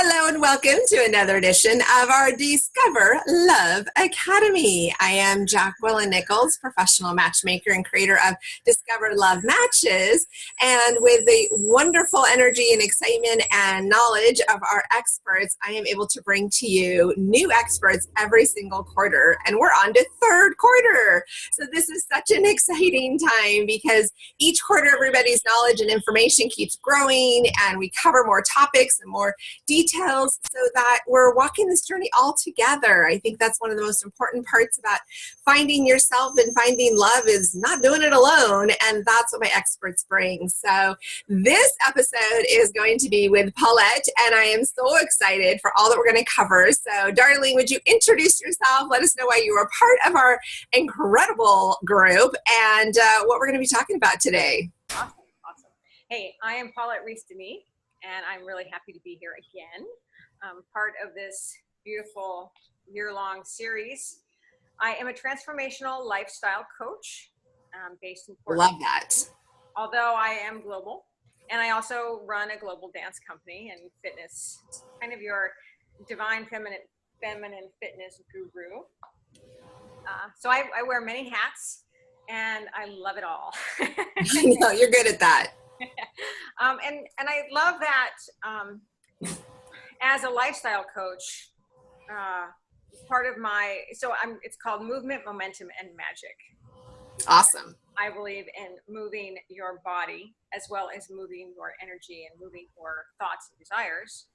Hello and welcome to another edition of our Discover Love Academy. I am Jacqueline Nichols, professional matchmaker and creator of Discover Love Matches. And with the wonderful energy and excitement and knowledge of our experts, I am able to bring to you new experts every single quarter. And we're on to third quarter. So this is such an exciting time because each quarter everybody's knowledge and information keeps growing and we cover more topics and more details so that we're walking this journey all together. I think that's one of the most important parts about finding yourself and finding love is not doing it alone, and that's what my experts bring. So this episode is going to be with Paulette, and I am so excited for all that we're going to cover. So darling, would you introduce yourself? Let us know why you are part of our incredible group and what we're going to be talking about today. Awesome. Hey, I am Paulette Reese-Demy, and I'm really happy to be here again, part of this beautiful year-long series. I am a transformational lifestyle coach based in Portland. Love that. Although I am global, and I also run a global dance company and fitness, kind of your divine feminine fitness guru. So I wear many hats, and I love it all. No, you're good at that. And I love that as a lifestyle coach, part of it's called Movement, Momentum, and Magic. Awesome. I believe in moving your body as well as moving your energy and moving your thoughts and desires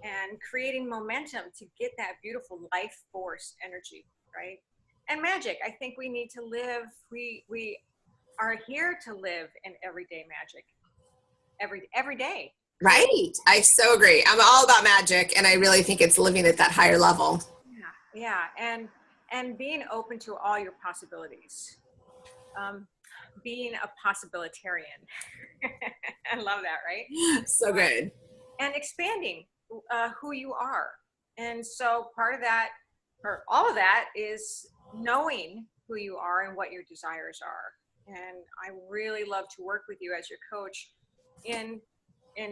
and creating momentum to get that beautiful life force energy, right? And magic. I think we need to live, we are here to live in everyday magic every day. Right. I so agree. I'm all about magic, and I really think it's living at that higher level. Yeah. And being open to all your possibilities. Being a possibilitarian. I love that, right? So good. And expanding who you are. And so part of that, or all of that, is knowing who you are and what your desires are. And I really love to work with you as your coach in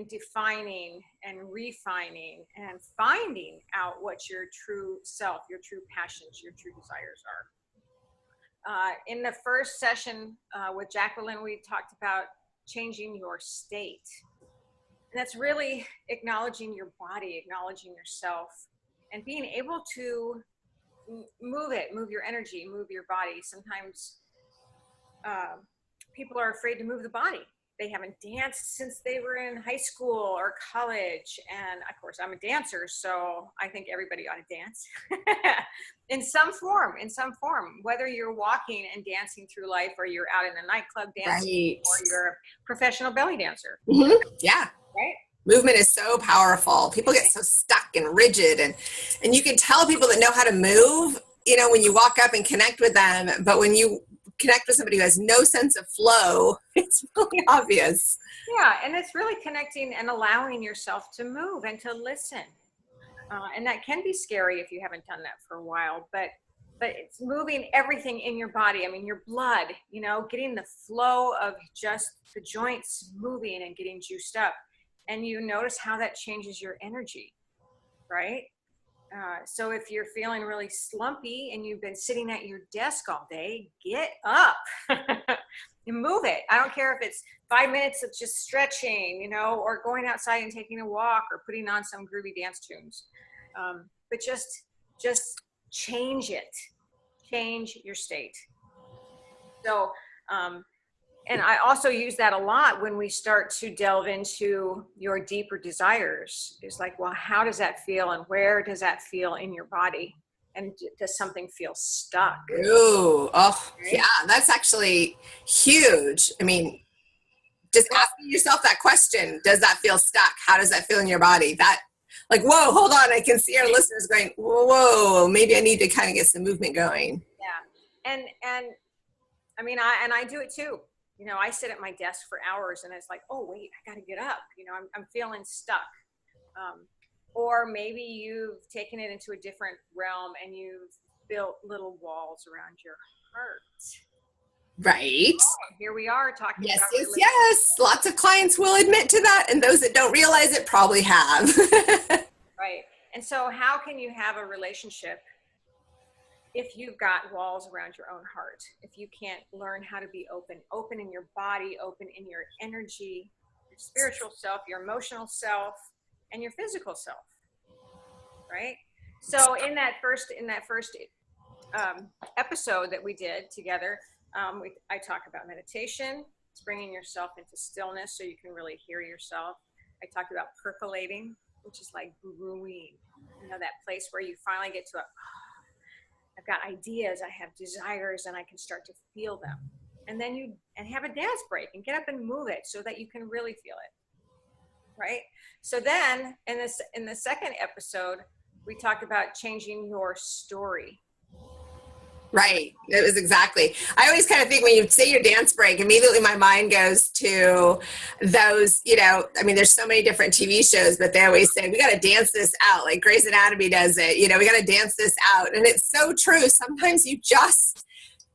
defining and refining and finding out what your true self, your true passions, your true desires are. In the first session with Jacqueline, we talked about changing your state. And that's really acknowledging your body, acknowledging yourself, and being able to move your energy, move your body. Sometimes people are afraid to move the body. They haven't danced since they were in high school or college. And of course, I'm a dancer, so I think everybody ought to dance in some form, whether you're walking and dancing through life or you're out in a nightclub dancing, Right. or you're a professional belly dancer. Mm-hmm. Yeah. Right? Movement is so powerful. People get so stuck and rigid, and you can tell people that know how to move, when you walk up and connect with them, but when you connect with somebody who has no sense of flow, it's really obvious. Yeah, and it's really connecting and allowing yourself to move and to listen. And that can be scary if you haven't done that for a while, but it's moving everything in your body. I mean, your blood, getting the flow of just the joints moving and getting juiced up. And you notice how that changes your energy, right? So if you're feeling really slumpy and you've been sitting at your desk all day, get up and move it. I don't care if it's 5 minutes of just stretching, or going outside and taking a walk or putting on some groovy dance tunes. But just change it. Change your state. So, and I also use that a lot when we start to delve into your deeper desires. It's like, well, how does that feel and where does that feel in your body? And does something feel stuck? Ooh, oh, Right? yeah, that's actually huge. I mean, just asking yourself that question, does that feel stuck? How does that feel in your body? That, like, whoa, hold on. I can see our listeners going, whoa, maybe I need to kind of get some movement going. Yeah. And I mean, I do it too. I sit at my desk for hours and it's like, oh, wait, I got to get up. I'm feeling stuck. Or maybe you've taken it into a different realm and you've built little walls around your heart. Right. Oh, here we are talking Yes, about yes. Lots of clients will admit to that, and those that don't realize it probably have. And so how can you have a relationship if you've got walls around your own heart? If you can't learn how to be open in your body, open in your energy, your spiritual self, your emotional self, and your physical self, right? So in that first episode that we did together, I talk about meditation. It's bringing yourself into stillness so you can really hear yourself. I talked about percolating, which is like brewing, that place where you finally get to I've got ideas, I have desires, and I can start to feel them. And then have a dance break and get up and move it so that you can really feel it, right? So then in the second episode, we talked about changing your story. Right. It was exactly. I always kind of think when you say your dance break, immediately my mind goes to those, there's so many different TV shows, but they always say, we got to dance this out. Like Grey's Anatomy does it, we got to dance this out. And it's so true. Sometimes you just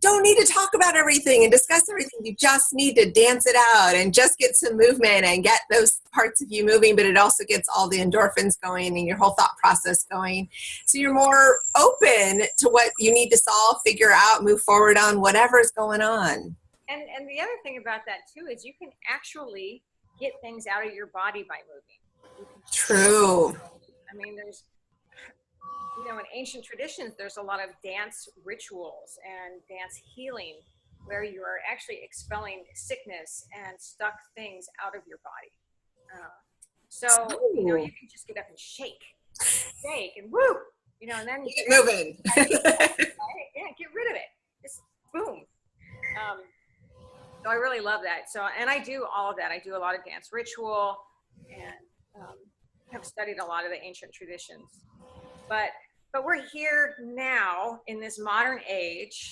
don't need to talk about everything and discuss everything. You just need to dance it out and just get some movement and get those parts of you moving, but it also gets all the endorphins going and your whole thought process going. So you're more open to what you need to solve, figure out, move forward on whatever is going on. And the other thing about that too is you can actually get things out of your body by moving. True. I mean, there's in ancient traditions, there's a lot of dance rituals and dance healing where you are actually expelling sickness and stuck things out of your body. You can just get up and shake and woo, and then keep moving. Right? Yeah, get rid of it. Just boom. So I really love that. So, and I do all of that. I do a lot of dance ritual and have studied a lot of the ancient traditions. But we're here now in this modern age,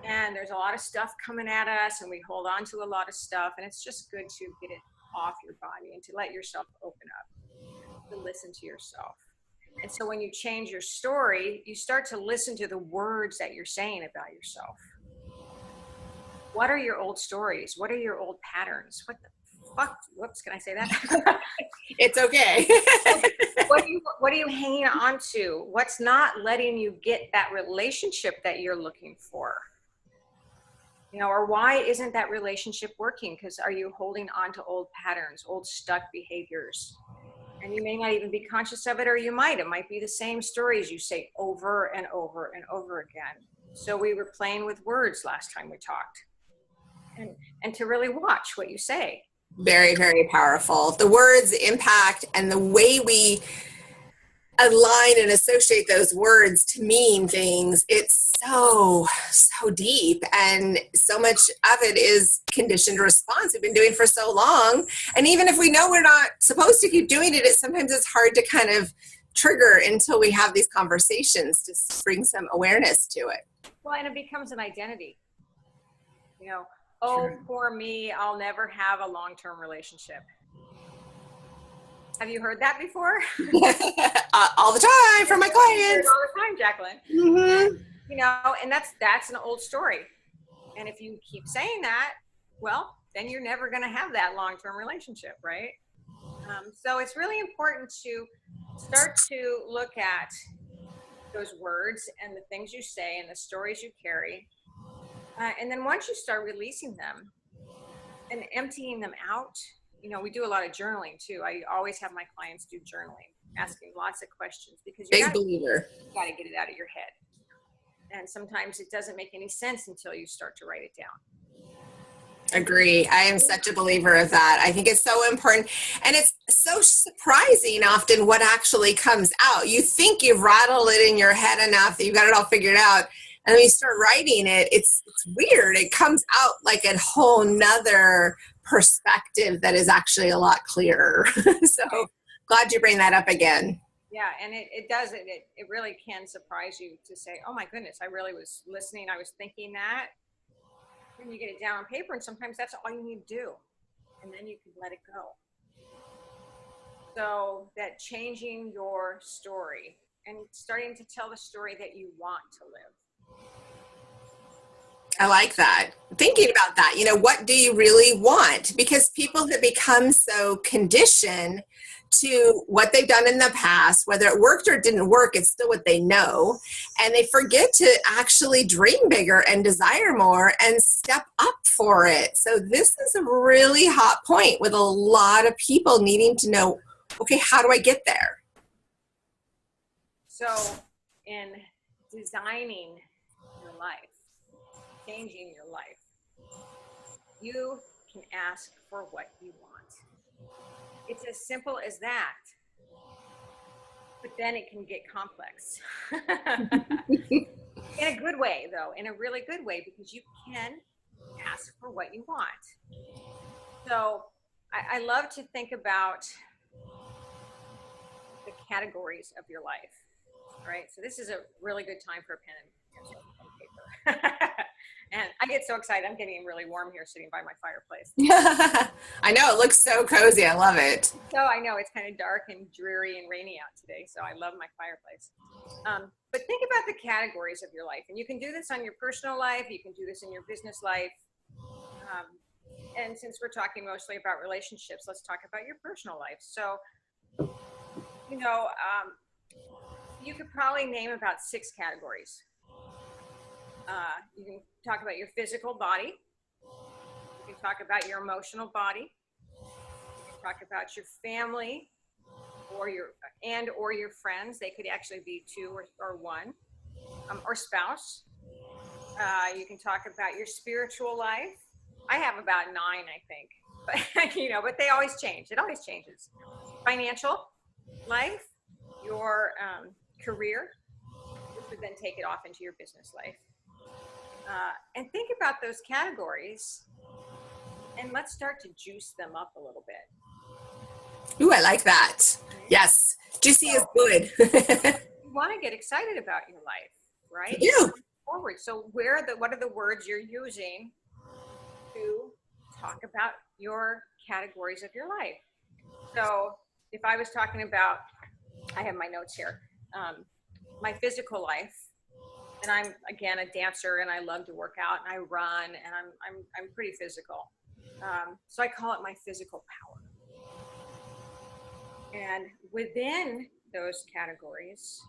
and there's a lot of stuff coming at us, and we hold on to a lot of stuff, and it's just good to get it off your body and to let yourself open up, to listen to yourself. And so when you change your story, you start to listen to the words that you're saying about yourself. What are your old stories? What are your old patterns? What the fuck? Whoops, can I say that? It's okay. What are you hanging on to? What's not letting you get that relationship that you're looking for? Or why isn't that relationship working? Because are you holding on to old patterns, old stuck behaviors? And you may not even be conscious of it, or you might. It might be the same stories you say over and over and over again. So we were playing with words last time we talked. And to really watch what you say. Very, very powerful. The words, the impact, and the way we align and associate those words to mean things, it's so deep. And so much of it is conditioned response we've been doing for so long. And even if we know we're not supposed to keep doing it, sometimes it's hard to kind of trigger until we have these conversations to bring some awareness to it. Well, and it becomes an identity. Oh, for me, I'll never have a long-term relationship. Have you heard that before? All the time from my clients. All the time, Jacqueline. Mm-hmm. And that's an old story. And if you keep saying that, well, then you're never going to have that long-term relationship, right? So it's really important to start to look at those words and the things you say and the stories you carry. And then once you start releasing them and emptying them out, we do a lot of journaling too. I always have my clients do journaling, asking lots of questions because you got to get it out of your head. And sometimes it doesn't make any sense until you start to write it down. Agree. I am such a believer of that. I think it's so important. And it's so surprising often what actually comes out. You think you've rattled it in your head enough that you've got it all figured out. And then you start writing it, it's weird. It comes out like a whole nother perspective that is actually a lot clearer. So glad you bring that up again. Yeah, and it does. It really can surprise you to say, oh my goodness, I really was listening. I was thinking that. And you get it down on paper, and sometimes that's all you need to do. And then you can let it go. So that changing your story and starting to tell the story that you want to live. I like that. Thinking about that, what do you really want? Because people have become so conditioned to what they've done in the past, whether it worked or didn't work, it's still what they know. And they forget to actually dream bigger and desire more and step up for it. So this is a really hot point with a lot of people needing to know, okay, how do I get there? So in designing your life, changing your life, you can ask for what you want. It's as simple as that. But then it can get complex. In a good way, though, in a really good way, because you can ask for what you want. So I love to think about the categories of your life, right? So this is a really good time for a pen and paper. And I get so excited. I'm getting really warm here sitting by my fireplace. I know, it looks so cozy. I love it. So I know it's kind of dark and dreary and rainy out today, so I love my fireplace. But think about the categories of your life. And you can do this on your personal life. You can do this in your business life. And since we're talking mostly about relationships, let's talk about your personal life. So, you could probably name about 6 categories. You can talk about your physical body. You can talk about your emotional body. You can talk about your family or your friends. They could actually be 2 or 1, or spouse. You can talk about your spiritual life. I have about 9, I think, but but they always change. It always changes. Financial life, your career, which would then take it off into your business life. And think about those categories, and let's start to juice them up a little bit. Ooh, I like that. Yes, juicy is good. You want to get excited about your life, right? You do. Forward. So what are the words you're using to talk about your categories of your life? So if I was talking about, I have my notes here, my physical life. And I'm, again, a dancer, and I love to work out, and I run, and I'm pretty physical. So I call it my physical power. And within those categories,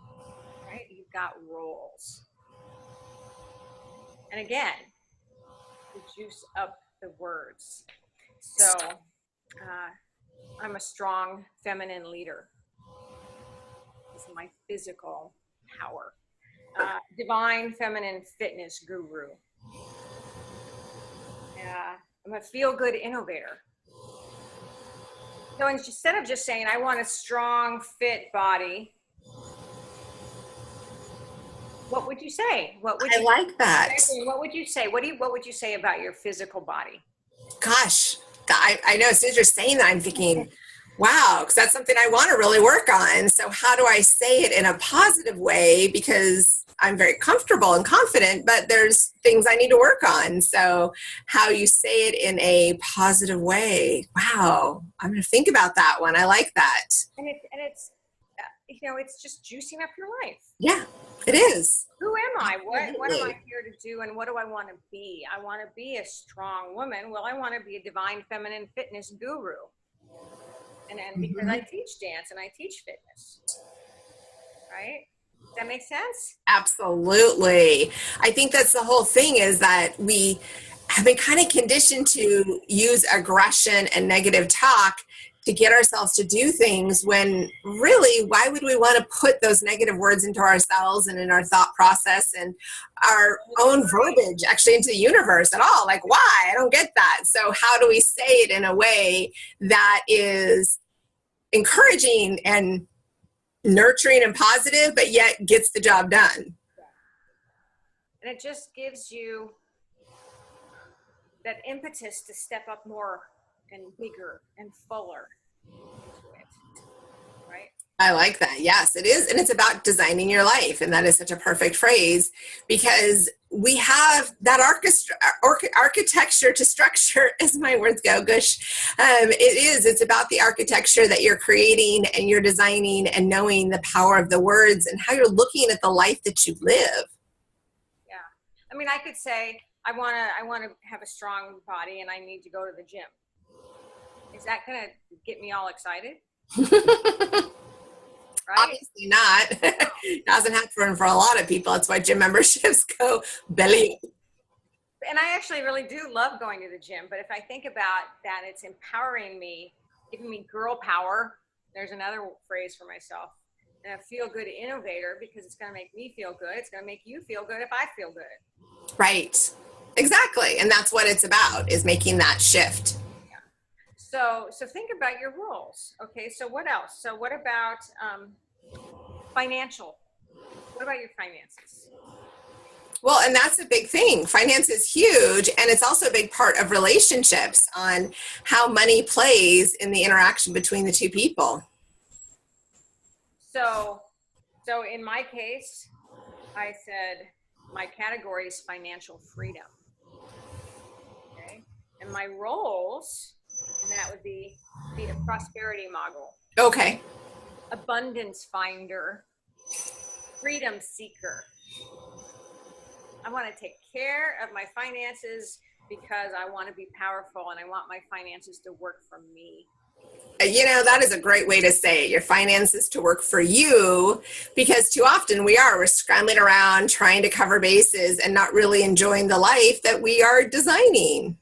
right, you've got roles. And again, to juice up the words. So I'm a strong feminine leader. This is my physical power. Divine feminine fitness guru. I'm a feel-good innovator. So instead of just saying, I want a strong, fit body, what would you say? I like that. What would you say? What would you say about your physical body? Gosh, I know as soon as you're saying that, I'm thinking, wow, because that's something I want to really work on. So how do I say it in a positive way? Because I'm very comfortable and confident, but there's things I need to work on. So how you say it in a positive way. Wow. I'm going to think about that one. I like that. And it's it's just juicing up your life. Yeah, it is. Who am I? What am I here to do? And what do I want to be? I want to be a strong woman. Well, I want to be a divine feminine fitness guru. And because I teach dance and I teach fitness, right? Does that make sense? Absolutely. I think that's the whole thing, is that we have been kind of conditioned to use aggression and negative talk to get ourselves to do things, when really, why would we want to put those negative words into ourselves and in our thought process and our own verbiage actually into the universe at all? Like, why? I don't get that. So how do we say it in a way that is encouraging and nurturing and positive, but yet gets the job done? And it just gives you that impetus to step up more and bigger and fuller into it, right? I like that. Yes, it is. And it's about designing your life. And that is such a perfect phrase, because we have that architecture to structure, as my words go, gush. It's about the architecture that you're creating and you're designing, and knowing the power of the words and how you're looking at the life that you live. Yeah. I mean, I could say, I want to have a strong body and I need to go to the gym. Is that going to get me all excited? Right? Obviously not. It doesn't happen for a lot of people. That's why gym memberships go belly up. And I actually really do love going to the gym, but if I think about that, it's empowering me, giving me girl power. There's another phrase for myself. And a feel-good innovator, because it's going to make me feel good. It's going to make you feel good if I feel good. Right. Exactly. And that's what it's about, is making that shift. So think about your roles. Okay. So what else? So what about financial? What about your finances? Well, and that's a big thing. Finance is huge, and it's also a big part of relationships on how money plays in the interaction between the two people. So in my case, I said my category is financial freedom. Okay. And my roles, and that would be a prosperity mogul. Okay. Abundance finder. Freedom seeker. I want to take care of my finances because I want to be powerful and I want my finances to work for me. You know, that is a great way to say it. Your finances to work for you, because too often we're scrambling around trying to cover bases and not really enjoying the life that we are designing.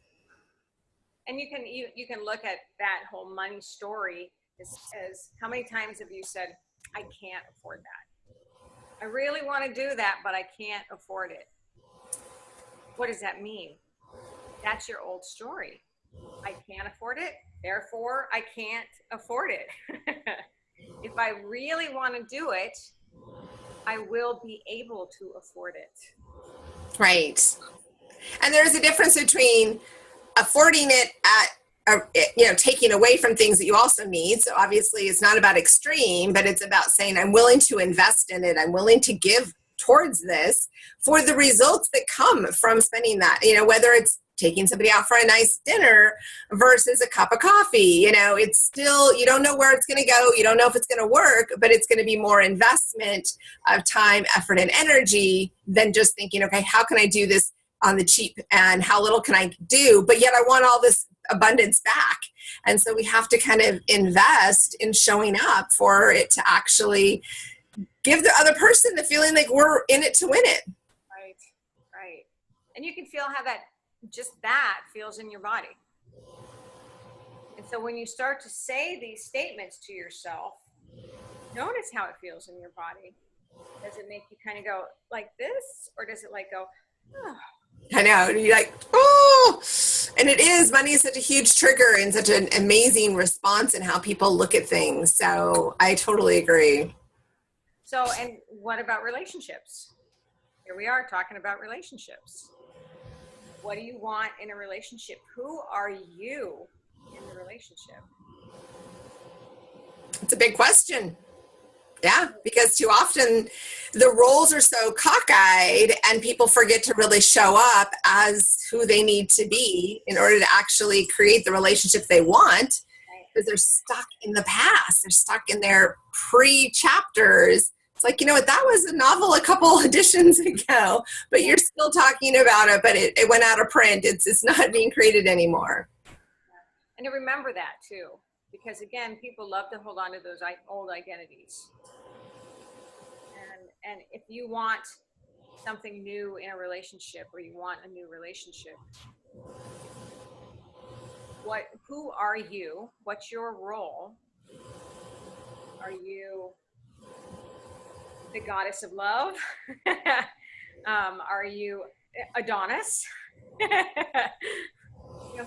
And you can look at that whole money story as how many times have you said, I can't afford that. I really want to do that, but I can't afford it. What does that mean? That's your old story. I can't afford it, therefore I can't afford it. If I really want to do it, I will be able to afford it. Right. And there's a difference between affording it at, taking away from things that you also need. So obviously it's not about extreme, but it's about saying, I'm willing to invest in it. I'm willing to give towards this for the results that come from spending that, whether it's taking somebody out for a nice dinner versus a cup of coffee. It's still, you don't know where it's going to go. You don't know if it's going to work, but it's going to be more investment of time, effort, and energy than just thinking, okay, how can I do this on the cheap and how little can I do? But yet I want all this abundance back. And so we have to kind of invest in showing up for it to actually give the other person the feeling like we're in it to win it. Right. And you can feel how that feels in your body. And so when you start to say these statements to yourself, notice how it feels in your body. Does it make you kind of go like this, or does it like go, oh? I know, you're like, oh, and it is, money is such a huge trigger and such an amazing response in how people look at things. So I totally agree. So, and what about relationships? Here we are talking about relationships. What do you want in a relationship? Who are you in the relationship? It's a big question. Yeah, because too often the roles are so cockeyed and people forget to really show up as who they need to be in order to actually create the relationship they want, because they're stuck in the past. They're stuck in their pre-chapters. It's like, that was a novel a couple editions ago, but you're still talking about it, but it went out of print. It's not being created anymore. And to remember that too, because again, people love to hold on to those old identities. And if you want something new in a relationship, or you want a new relationship, who are you? What's your role? Are you the goddess of love? Are you Adonis?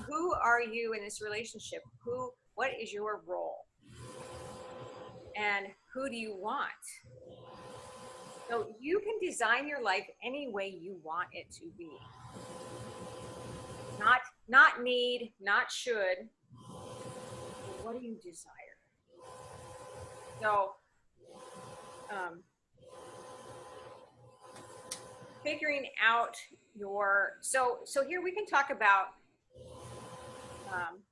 Who are you in this relationship? What is your role? And who do you want? So you can design your life any way you want it to be. Not need, not should. What do you desire? So, figuring out so here we can talk about,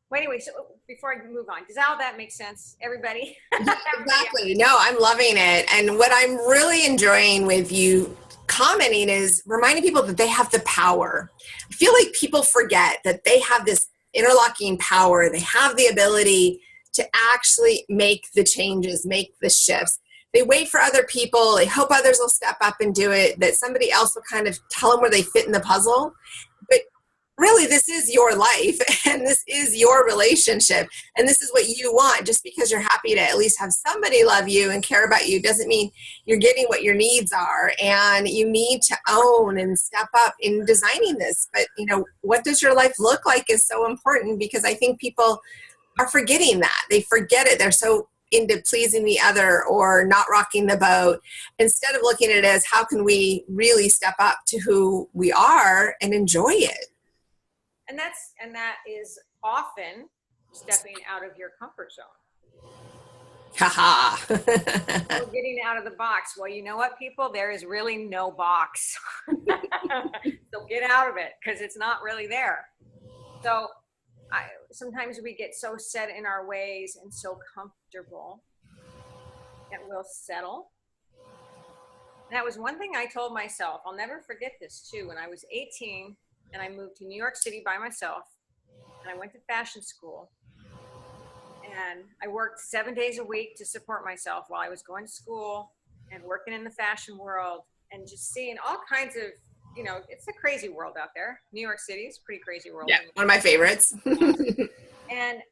well, anyway, so before I move on, does all that make sense, everybody? Exactly. No, I'm loving it. And what I'm really enjoying with you commenting is reminding people that they have the power. I feel like people forget that they have this interlocking power. They have the ability to actually make the changes, make the shifts. They wait for other people. They hope others will step up and do it, that somebody else will kind of tell them where they fit in the puzzle. But really, this is your life, and this is your relationship, and this is what you want. Just because you're happy to at least have somebody love you and care about you doesn't mean you're getting what your needs are. And you need to own and step up in designing this. But, what does your life look like is so important, because I think people are forgetting that. They forget it. They're so into pleasing the other or not rocking the boat, instead of looking at it as how can we really step up to who we are and enjoy it. And that is often stepping out of your comfort zone. Haha. Or getting out of the box. Well, you know what, people? There is really no box. So get out of it, because it's not really there. So sometimes we get so set in our ways and so comfortable that we'll settle. And that was one thing I told myself. I'll never forget this too. When I was 18 and I moved to New York City by myself, and I went to fashion school, and I worked 7 days a week to support myself while I was going to school and working in the fashion world, and just seeing all kinds of, it's a crazy world out there. New York City is a pretty crazy world. Yeah, one of my favorites. and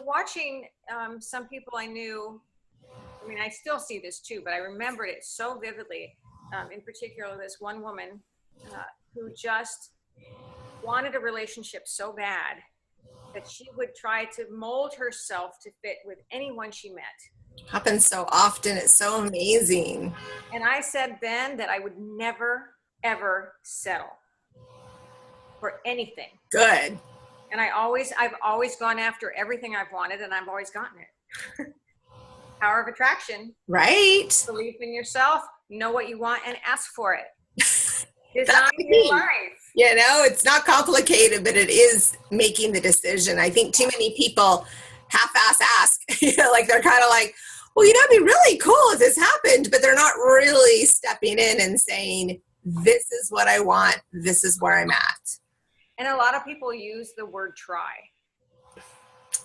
watching some people I knew, I still see this too, but I remembered it so vividly. In particular, this one woman who just wanted a relationship so bad that she would try to mold herself to fit with anyone she met. Happens so often. It's so amazing. And I said then that I would never, ever settle for anything. Good. And I've always gone after everything I've wanted, and I've always gotten it. Power of attraction. Right. Believe in yourself, know what you want, and ask for it. Design your life. It's not complicated, but it is making the decision. I think too many people half-ass ask, like they're kind of like, well, it'd be really cool if this happened, but they're not really stepping in and saying, this is what I want. This is where I'm at. And a lot of people use the word try.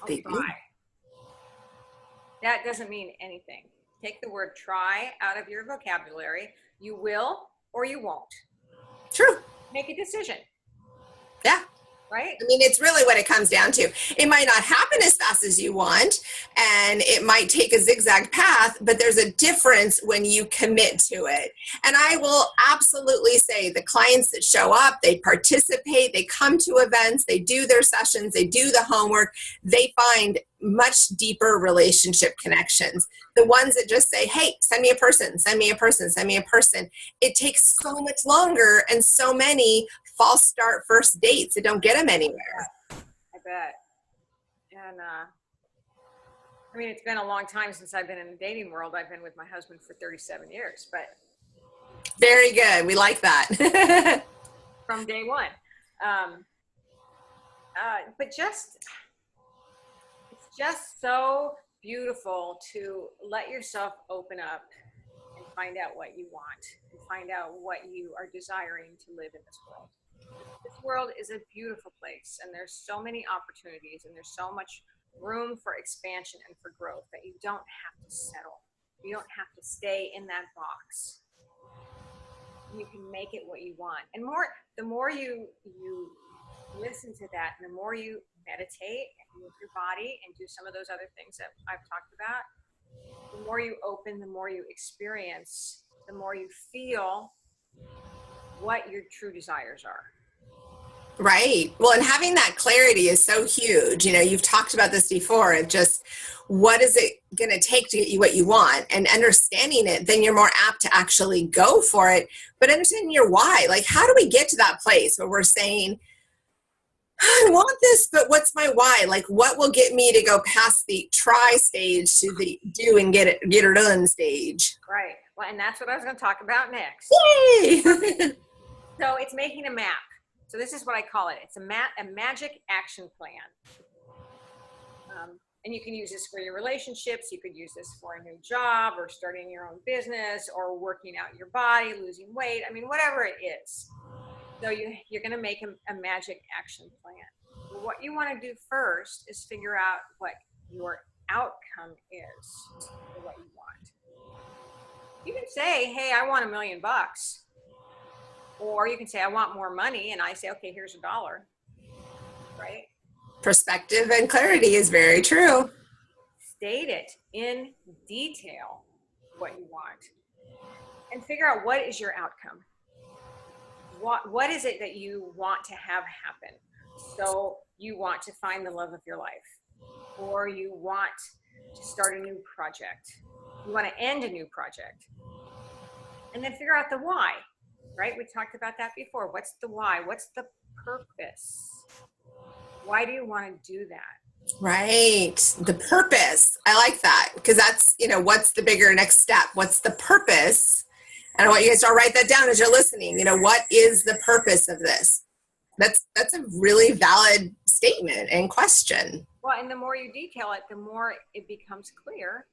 They try. That doesn't mean anything. Take the word try out of your vocabulary. You will or you won't. True. Make a decision. Yeah. Right? It's really what it comes down to. It might not happen as fast as you want, and it might take a zigzag path, but there's a difference when you commit to it. And I will absolutely say the clients that show up, they participate, they come to events, they do their sessions, they do the homework, they find much deeper relationship connections. The ones that just say, hey, send me a person, send me a person, send me a person. It takes so much longer, and so many false start first dates that don't get them anywhere. I bet. And it's been a long time since I've been in the dating world. I've been with my husband for 37 years, but very good. We like that. From day one. But it's just so beautiful to let yourself open up and find out what you want, and find out what you are desiring to live in this world. This world is a beautiful place, and there's so many opportunities, and there's so much room for expansion and for growth that you don't have to settle. You don't have to stay in that box. You can make it what you want. And the more you listen to that, and the more you meditate and move your body and do some of those other things that I've talked about, the more you open, the more you experience, the more you feel what your true desires are. Right. Well, and having that clarity is so huge. You've talked about this before, of just what is it going to take to get you what you want, and understanding it, then you're more apt to actually go for it. But understanding your why, like how do we get to that place where we're saying, I want this, but what's my why? Like what will get me to go past the try stage to the do and get her done stage? Right. Well, and that's what I was going to talk about next. Yay! So it's making a map. So this is what I call it. It's a magic action plan. And And you can use this for your relationships. You could use this for a new job or starting your own business or working out your body, losing weight. I mean, whatever it is. So you're going to make a magic action plan. Well, what you want to do first is figure out what your outcome is for what you want. You can say, hey, I want $1 million. Or you can say, I want more money. And I say, okay, here's $1. Right? Perspective and clarity is very true. State it in detail what you want. And figure out what is your outcome. What is it that you want to have happen? So you want to find the love of your life, or you want to start a new project. You want to end a new project. And then figure out the why, right? We talked about that before. What's the why? What's the purpose? Why do you want to do that? Right. The purpose. I like that, because that's, what's the bigger next step? What's the purpose? And I want you guys to write that down as you're listening. What is the purpose of this? That's a really valid statement and question. Well, and the more you detail it, the more it becomes clear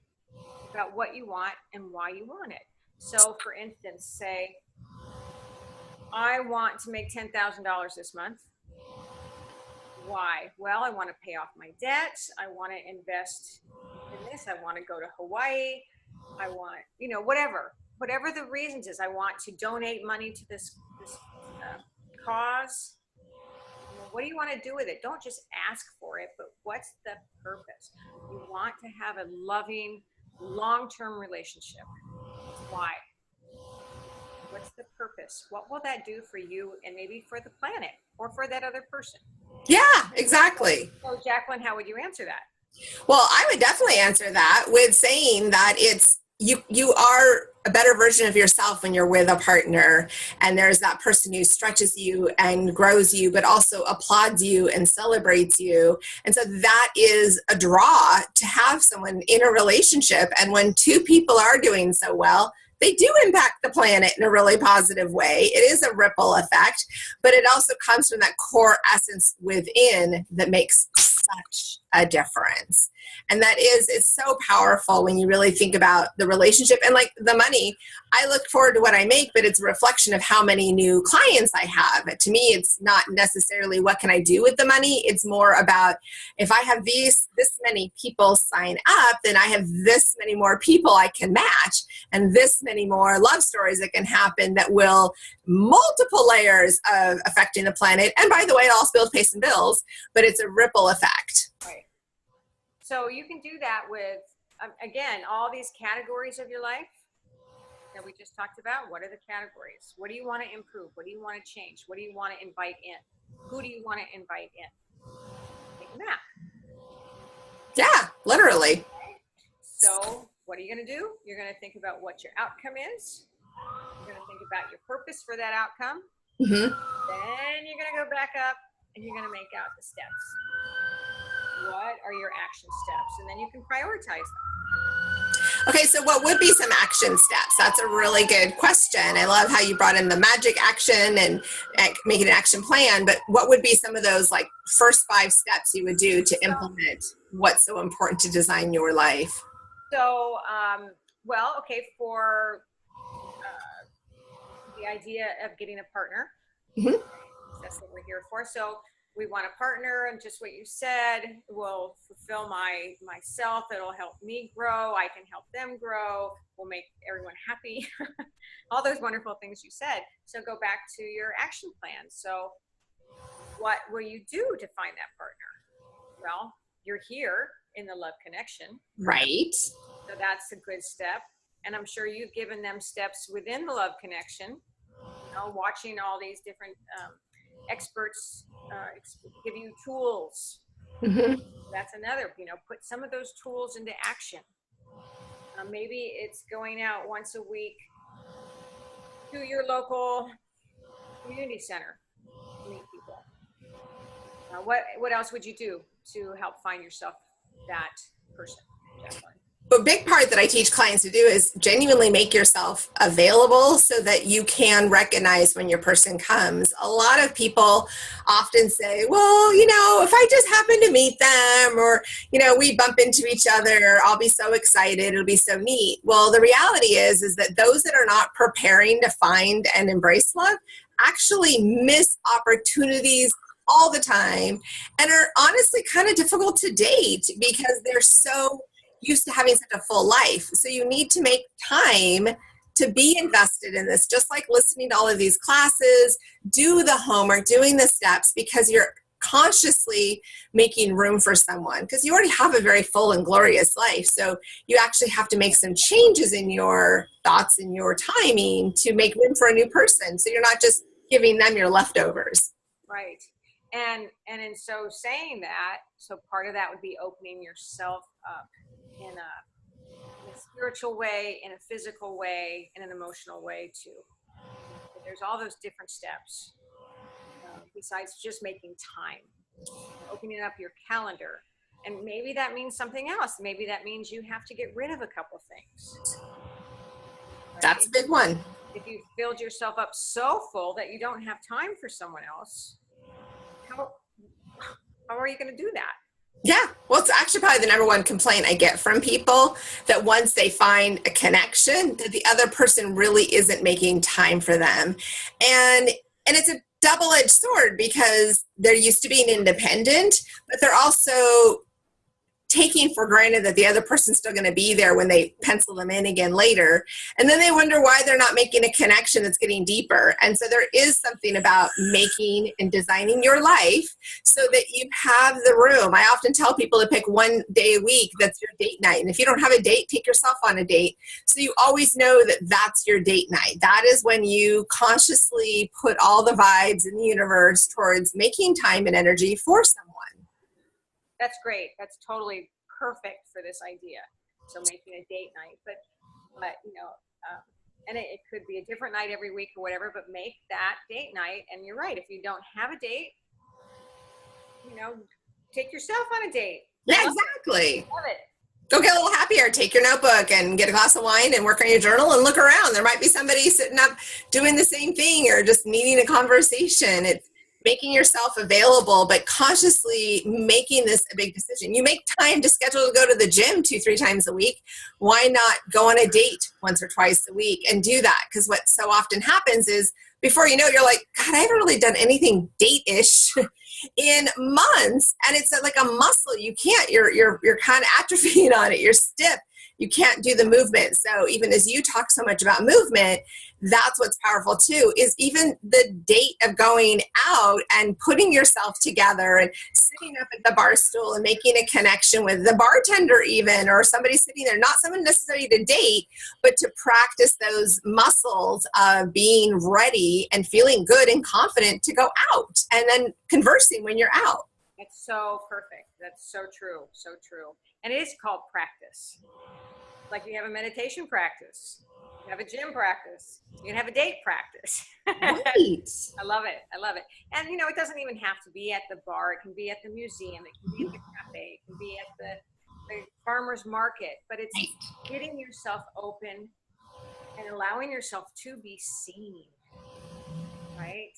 about what you want and why you want it. So for instance, say, I want to make $10,000 this month. Why? Well, I want to pay off my debt. I want to invest in this. I want to go to Hawaii. I want, whatever the reasons is. I want to donate money to this cause. What do you want to do with it? Don't just ask for it, but what's the purpose? You want to have a loving, long-term relationship. Why? What's the purpose? What will that do for you and maybe for the planet or for that other person? Yeah, exactly. So Jacqueline, how would you answer that? Well, I would definitely answer that with saying that it's you are a better version of yourself when you're with a partner, and there's that person who stretches you and grows you, but also applauds you and celebrates you. And so that is a draw to have someone in a relationship. And when two people are doing so well, they do impact the planet in a really positive way. It is a ripple effect, but it also comes from that core essence within that makes such a difference. And that is, it's so powerful when you really think about the relationship. And like the money, I look forward to what I make, but it's a reflection of how many new clients I have. To me, it's not necessarily what can I do with the money. It's more about, if I have this many people sign up, then I have this many more people I can match, and this many more love stories that can happen that will multiple layers of affecting the planet. And by the way, it also builds pay some bills, but it's a ripple effect. Right. So you can do that with, again, all these categories of your life that we just talked about. What are the categories? What do you want to improve? What do you want to change? What do you want to invite in? Who do you want to invite in? Take a map. Yeah, literally. Okay. So what are you going to do? You're going to think about what your outcome is. You're going to think about your purpose for that outcome. Mm-hmm. Then you're going to go back up and you're going to make out the steps. What are your action steps? And then you can prioritize them. Okay, so what would be some action steps? That's a really good question. I love how you brought in the magic action and making an action plan, but what would be some of those like first 5 steps you would do to implement what's so important to design your life? So, for the idea of getting a partner, Mm-hmm. that's what we're here for. So we want a partner, and just what you said will fulfill myself. It'll help me grow. I can help them grow. We'll make everyone happy. All those wonderful things you said. So go back to your action plan. So what will you do to find that partner? Well, you're here in the love connection. Right. So that's a good step. And I'm sure you've given them steps within the love connection, watching all these different experts give you tools. Mm-hmm. That's another, put some of those tools into action. Maybe it's going out once a week to your local community center to meet people. What else would you do to help find yourself that person, Jacqueline? a big part that I teach clients to do is genuinely make yourself available so that you can recognize when your person comes. A lot of people often say, well, if I just happen to meet them, or, we bump into each other, I'll be so excited. It'll be so neat. Well, the reality is that those that are not preparing to find and embrace love actually miss opportunities all the time and are honestly kind of difficult to date because they're so used to having such a full life. So you need to make time to be invested in this, just like listening to all of these classes, do the homework, doing the steps, because you're consciously making room for someone, because you already have a very full and glorious life. So you actually have to make some changes in your thoughts and your timing to make room for a new person. So you're not just giving them your leftovers. Right. And in so saying that, so part of that would be opening yourself up in a spiritual way, in a physical way, in an emotional way too. So there's all those different steps besides just making time, opening up your calendar. And maybe that means something else. Maybe that means you have to get rid of a couple things. Right? That's a big one. If you filled yourself up so full that you don't have time for someone else, how are you going to do that? Yeah, well, it's actually probably the number one complaint I get from people, that once they find a connection, that the other person really isn't making time for them. And it's a double-edged sword, because they're used to being independent, but they're also taking for granted that the other person's still going to be there when they pencil them in again later. And then they wonder why they're not making a connection that's getting deeper. And so there is something about making and designing your life so that you have the room. I often tell people to pick one day a week that's your date night. And if you don't have a date, take yourself on a date. So you always know that that's your date night. That is when you consciously put all the vibes in the universe towards making time and energy for someone. That's great. That's totally perfect for this idea. So making a date night, but and it could be a different night every week or whatever, but make that date night. And you're right. If you don't have a date, take yourself on a date. Yeah, exactly. Love it. Go get a little happier. Take your notebook and get a glass of wine and work on your journal and look around. There might be somebody sitting up doing the same thing or just needing a conversation. It's making yourself available, but consciously making this a big decision. You make time to schedule to go to the gym 2-3 times a week. Why not go on a date once or twice a week and do that? Because what so often happens is, before you know it, you're like, God, I haven't really done anything date-ish in months. And it's like a muscle. You can't, you're kind of atrophying on it. You're stiff. You can't do the movement. So even as you talk so much about movement, that's what's powerful too, is even the date of going out and putting yourself together and sitting up at the bar stool and making a connection with the bartender even, or somebody sitting there, not someone necessarily to date, but to practice those muscles of being ready and feeling good and confident to go out, and then conversing when you're out. It's so perfect. That's so true. So true. And it is called practice. Like you have a meditation practice, you have a gym practice, you can have a date practice. Right. I love it. I love it. And it doesn't even have to be at the bar. It can be at the museum. It can be at the cafe. It can be at the farmer's market. But it's getting yourself open and allowing yourself to be seen. Right?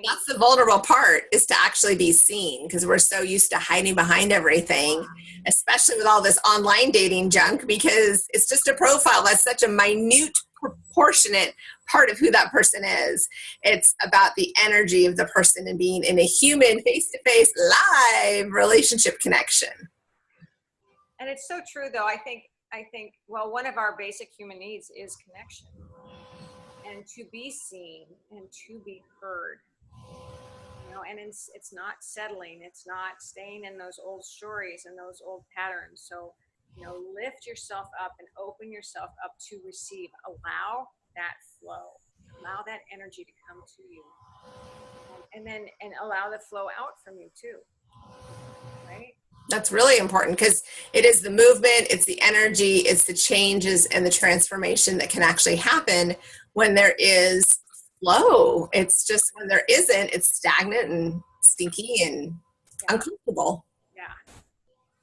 That's the vulnerable part, is to actually be seen, because we're so used to hiding behind everything, especially with all this online dating junk, because it's just a profile that's such a minute, proportionate part of who that person is. It's about the energy of the person and being in a human, face-to-face, live relationship connection. And it's so true, though. I think, well, one of our basic human needs is connection, and to be seen and to be heard. And it's not settling. It's not staying in those old stories and those old patterns. So, lift yourself up and open yourself up to receive. Allow that flow. Allow that energy to come to you. And allow the flow out from you too. Right? That's really important, because it is the movement, it's the energy, it's the changes and the transformation that can actually happen when there is flow. It's just when there isn't, it's stagnant and stinky and uncomfortable. Yeah.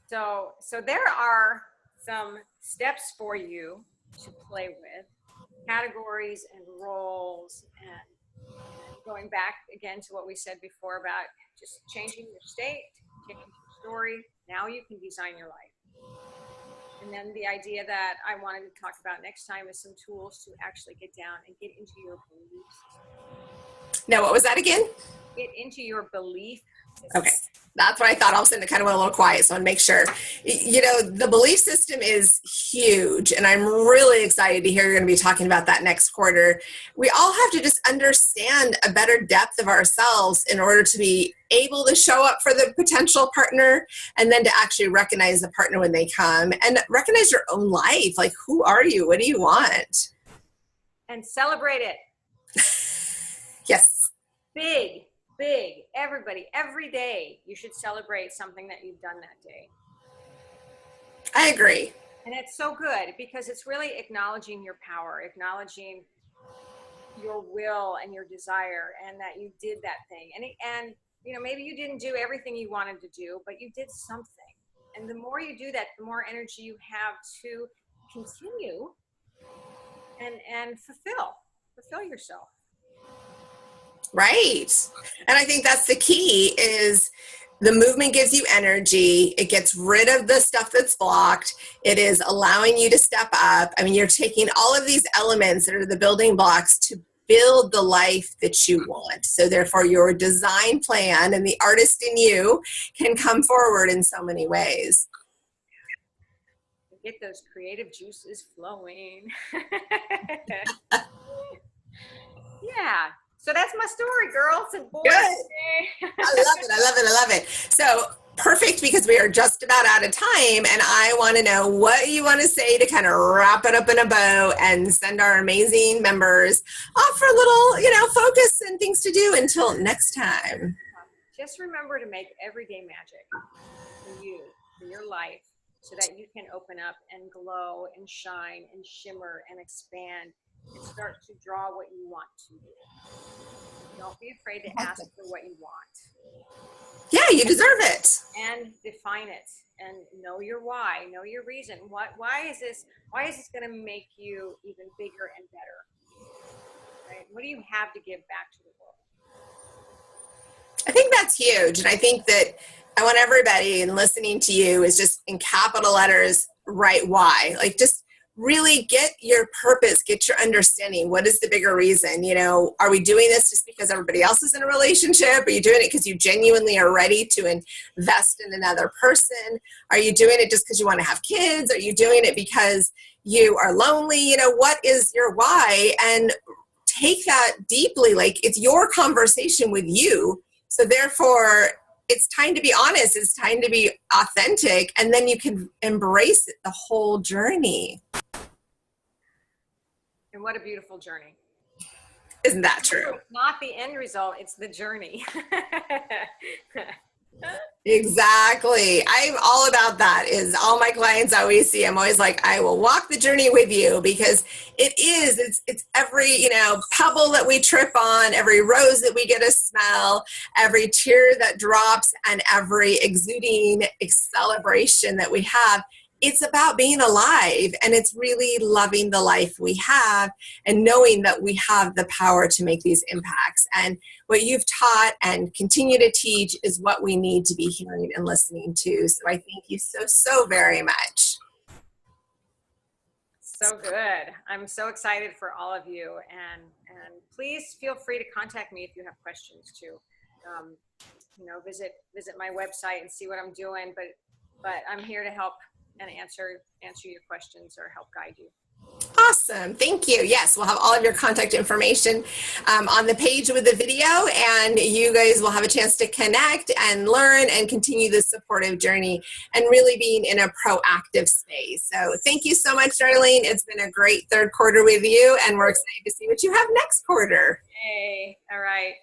So there are some steps for you to play with, categories and roles, and going back again to what we said before about just changing your state, changing your story. Now you can design your life. And then the idea that I wanted to talk about next time is some tools to actually get down and get into your belief system. Now, what was that again? Get into your belief system. Okay. That's what I thought. All of a sudden it kind of went a little quiet, so I want to make sure. You know, the belief system is huge, and I'm really excited to hear you're going to be talking about that next quarter. We all have to just understand a better depth of ourselves in order to be able to show up for the potential partner, and then to actually recognize the partner when they come, and recognize your own life. Like, who are you? What do you want? And celebrate it. Yes. Big. Everybody, every day, you should celebrate something that you've done that day. I agree. And it's so good because it's really acknowledging your power, acknowledging your will and your desire, and that you did that thing. And you know, maybe you didn't do everything you wanted to do, but you did something. And the more you do that, the more energy you have to continue and fulfill yourself. Right. And I think that's the key is the movement gives you energy. It gets rid of the stuff that's blocked. It is allowing you to step up. I mean, you're taking all of these elements that are the building blocks to build the life that you want. So therefore your design plan and the artist in you can come forward in so many ways. Get those creative juices flowing. Yeah. So that's my story, girls and boys. Good. I love it. So perfect, because we are just about out of time, and I want to know what you want to say to kind of wrap it up in a bow and send our amazing members off for a little, focus and things to do until next time. Just remember to make everyday magic for you, for your life, so that you can open up and glow and shine and shimmer and expand and start to draw what you want to do. Don't be afraid to ask for what you want. Yeah, you deserve it. And define it, and know your why, know your reason. Why is this going to make you even bigger and better? Right? What do you have to give back to the world? I think that's huge. And I think that I want everybody in listening to you is just in capital letters, write why. Like, just really get your purpose, get your understanding. What is the bigger reason? Are we doing this just because everybody else is in a relationship? Are you doing it because you genuinely are ready to invest in another person? Are you doing it just because you want to have kids? Are you doing it because you are lonely? What is your why? And take that deeply. Like, it's your conversation with you. So therefore, it's time to be honest. It's time to be authentic. And then you can embrace it, the whole journey. And what a beautiful journey. Isn't that true? It's not the end result, it's the journey. Exactly. I'm all about that. Is all my clients always see. I'm always like, I will walk the journey with you, because it's every, pebble that we trip on, every rose that we get to smell, every tear that drops, and every exuding celebration that we have. It's about being alive, and it's really loving the life we have and knowing that we have the power to make these impacts. And what you've taught and continue to teach is what we need to be hearing and listening to. So I thank you so very much. So good. I'm so excited for all of you. And please feel free to contact me if you have questions too. Visit my website and see what I'm doing, but I'm here to help and answer your questions or help guide you. Awesome. Thank you. Yes, we'll have all of your contact information on the page with the video, and you guys will have a chance to connect and learn and continue this supportive journey and really being in a proactive space. So thank you so much, Darlene. It's been a great third quarter with you, and we're excited to see what you have next quarter. Hey, all right.